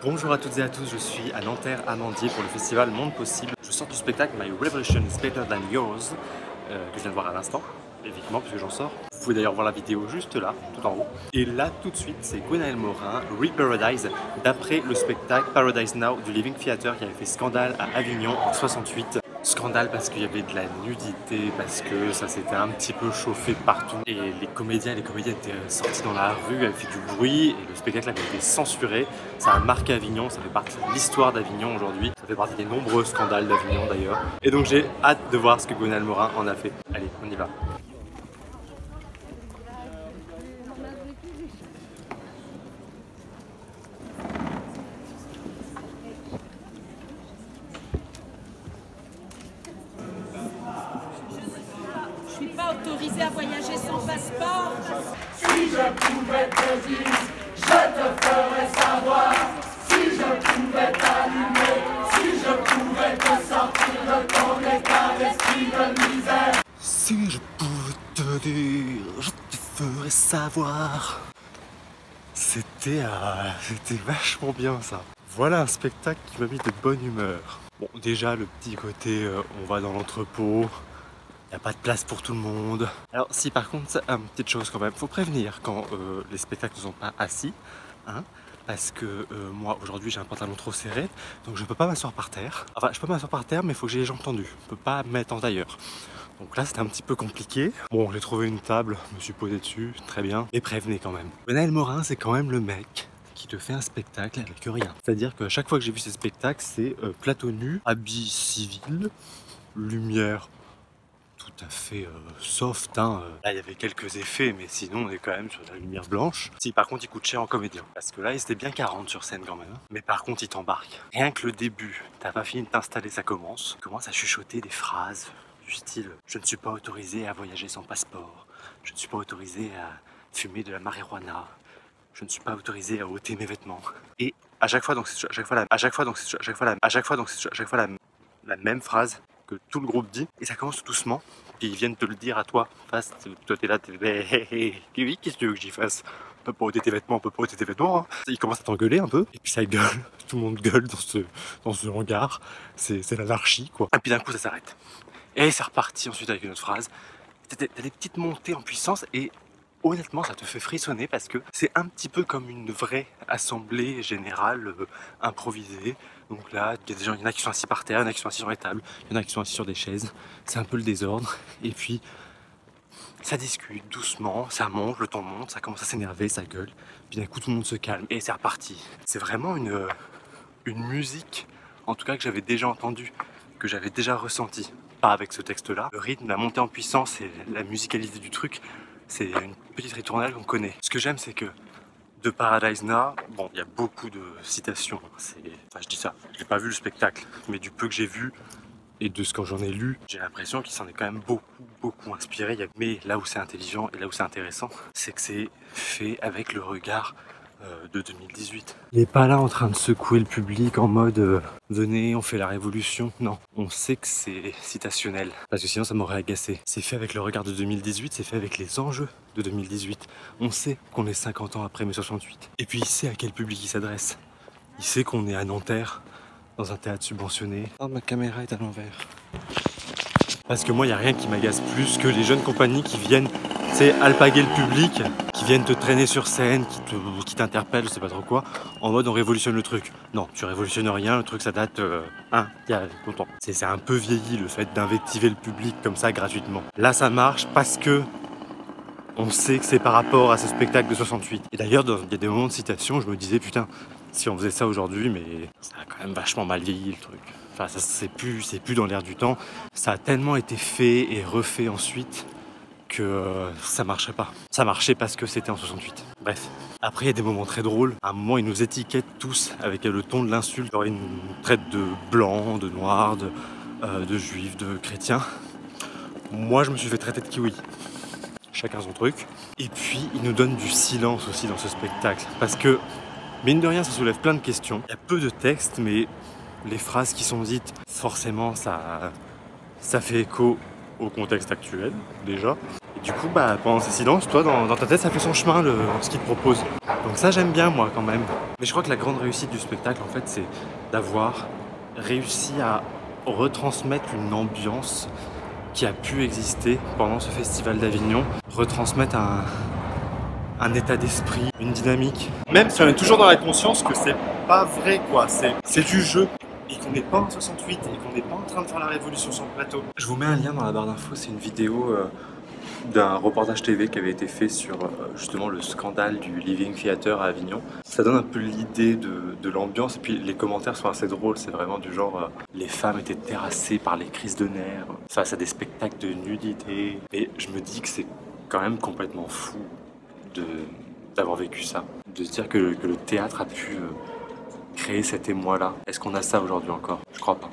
Bonjour à toutes et à tous, je suis à Nanterre-Amandier pour le festival Monde Possible. Je sors du spectacle My Revolution is Better Than Yours, que je viens de voir à l'instant, évidemment puisque j'en sors. Vous pouvez d'ailleurs voir la vidéo juste là, tout en haut. Et là tout de suite, c'est Gwenaëlle Morin, Re-Paradise, d'après le spectacle Paradise Now du Living Theatre qui avait fait scandale à Avignon en 68. Scandale parce qu'il y avait de la nudité, parce que ça s'était un petit peu chauffé partout. Et les comédiens et les comédiennes étaient sortis dans la rue, avaient fait du bruit, et le spectacle avait été censuré. Ça a marqué Avignon, ça fait partie de l'histoire d'Avignon aujourd'hui. Ça fait partie des nombreux scandales d'Avignon d'ailleurs. Et donc j'ai hâte de voir ce que Gwenaëlle Morin en a fait. Allez, on y va. Je suis pas autorisée à voyager sans passeport. Si je pouvais te dire, je te ferais savoir. Si je pouvais t'allumer, si je pouvais te sortir de ton état d'esprit de misère. Si je pouvais te dire, je te ferais savoir. C'était vachement bien ça. Voilà un spectacle qui m'a mis de bonne humeur. Bon, déjà le petit côté on va dans l'entrepôt, il n'y a pas de place pour tout le monde. Alors si par contre, c'est une petite chose quand même, faut prévenir quand les spectacles ne sont pas assis, hein, parce que moi aujourd'hui j'ai un pantalon trop serré, donc je peux pas m'asseoir par terre. Enfin je peux m'asseoir par terre mais il faut que j'ai les jambes tendues, je peux pas me mettre en tailleur. Donc là c'était un petit peu compliqué. Bon, j'ai trouvé une table, je me suis posé dessus, très bien. Et prévenez quand même. Gwenaëlle Morin, c'est quand même le mec qui te fait un spectacle avec rien. C'est-à-dire que chaque fois que j'ai vu ces spectacles, c'est plateau nu, habit civil, lumière tout à fait soft. Hein. Là, il y avait quelques effets, mais sinon, on est quand même sur de la lumière blanche. Si, par contre, il coûte cher en comédien. Parce que là, il était bien 40 sur scène quand même. Hein. Mais par contre, il t'embarque. Rien que le début, t'as pas fini de t'installer, ça commence. Tu commences à chuchoter des phrases du style « Je ne suis pas autorisé à voyager sans passeport. Je ne suis pas autorisé à fumer de la marijuana. Je ne suis pas autorisé à ôter mes vêtements. » Et à chaque fois, donc, c'est la même phrase que tout le groupe dit, et ça commence doucement, puis ils viennent te le dire à toi, face, toi t'es là, oui, qu'est-ce que tu veux que j'y fasse? On peut pas ôter tes vêtements, on peut pas ôter tes vêtements, hein. Ils commencent à t'engueuler un peu, et puis ça gueule, tout le monde gueule dans ce hangar, c'est l'anarchie quoi. Et puis d'un coup ça s'arrête, et c'est reparti ensuite avec une autre phrase, t'as des petites montées en puissance, et honnêtement ça te fait frissonner parce que c'est un petit peu comme une vraie assemblée générale improvisée. Donc là, il y a des gens, il y en a qui sont assis par terre, il y en a qui sont assis sur les tables, il y en a qui sont assis sur des chaises. C'est un peu le désordre. Et puis, ça discute doucement, ça monte, le ton monte, ça commence à s'énerver, ça gueule. Puis d'un coup, tout le monde se calme et c'est reparti. C'est vraiment une musique, en tout cas que j'avais déjà entendue, que j'avais déjà ressentie. Pas avec ce texte-là. Le rythme, la montée en puissance et la musicalité du truc, c'est une petite ritournelle qu'on connaît. Ce que j'aime, c'est que de Paradise Now, bon, il y a beaucoup de citations. Enfin, je dis ça, je n'ai pas vu le spectacle, mais du peu que j'ai vu et de ce que j'en ai lu, j'ai l'impression qu'il s'en est quand même beaucoup inspiré. Mais là où c'est intelligent et là où c'est intéressant, c'est que c'est fait avec le regard de 2018. Il n'est pas là en train de secouer le public en mode venez, on fait la révolution. Non, on sait que c'est citationnel parce que sinon ça m'aurait agacé. C'est fait avec le regard de 2018, c'est fait avec les enjeux de 2018. On sait qu'on est 50 ans après mai 68. Et puis il sait à quel public il s'adresse. Il sait qu'on est à Nanterre, dans un théâtre subventionné. Oh, ma caméra est à l'envers. Parce que moi, il n'y a rien qui m'agace plus que les jeunes compagnies qui viennent, tu sais, alpaguer le public, qui viennent te traîner sur scène, qui t'interpellent, je sais pas trop quoi, en mode on révolutionne le truc. Non, tu révolutionnes rien, le truc ça date, il y a longtemps. C'est un peu vieilli le fait d'invectiver le public comme ça gratuitement. Là, ça marche parce que on sait que c'est par rapport à ce spectacle de 68. Et d'ailleurs, il y a des moments de citation, je me disais, putain, si on faisait ça aujourd'hui, mais ça a quand même vachement mal vieilli le truc. Enfin, ça c'est plus dans l'air du temps. Ça a tellement été fait et refait ensuite que ça marcherait pas. Ça marchait parce que c'était en 68. Bref. Après, il y a des moments très drôles. À un moment, ils nous étiquettent tous avec le ton de l'insulte. Ils nous traitent de blancs, de noirs, de juifs, de chrétiens. Moi, je me suis fait traiter de kiwi. Chacun son truc. Et puis, ils nous donnent du silence aussi dans ce spectacle. Parce que, mine de rien, ça soulève plein de questions. Il y a peu de texte, mais les phrases qui sont dites, forcément, ça fait écho au contexte actuel, déjà. Et du coup, pendant ces silences, toi, dans ta tête, ça fait son chemin, ce qu'il te propose. Donc ça j'aime bien moi quand même. Mais je crois que la grande réussite du spectacle en fait c'est d'avoir réussi à retransmettre une ambiance qui a pu exister pendant ce festival d'Avignon, retransmettre un état d'esprit, une dynamique. Même si on est toujours dans la conscience que c'est pas vrai quoi, c'est du jeu. Et qu'on n'est pas en 68 et qu'on n'est pas en train de faire la révolution sur le plateau. Je vous mets un lien dans la barre d'infos, c'est une vidéo d'un reportage TV qui avait été fait sur justement le scandale du Living Theatre à Avignon. Ça donne un peu l'idée de l'ambiance et puis les commentaires sont assez drôles, c'est vraiment du genre les femmes étaient terrassées par les crises de nerfs face à des spectacles de nudité. Et je me dis que c'est quand même complètement fou d'avoir vécu ça, de se dire que le théâtre a pu créer cet émoi-là. Est-ce qu'on a ça aujourd'hui encore? Je crois pas.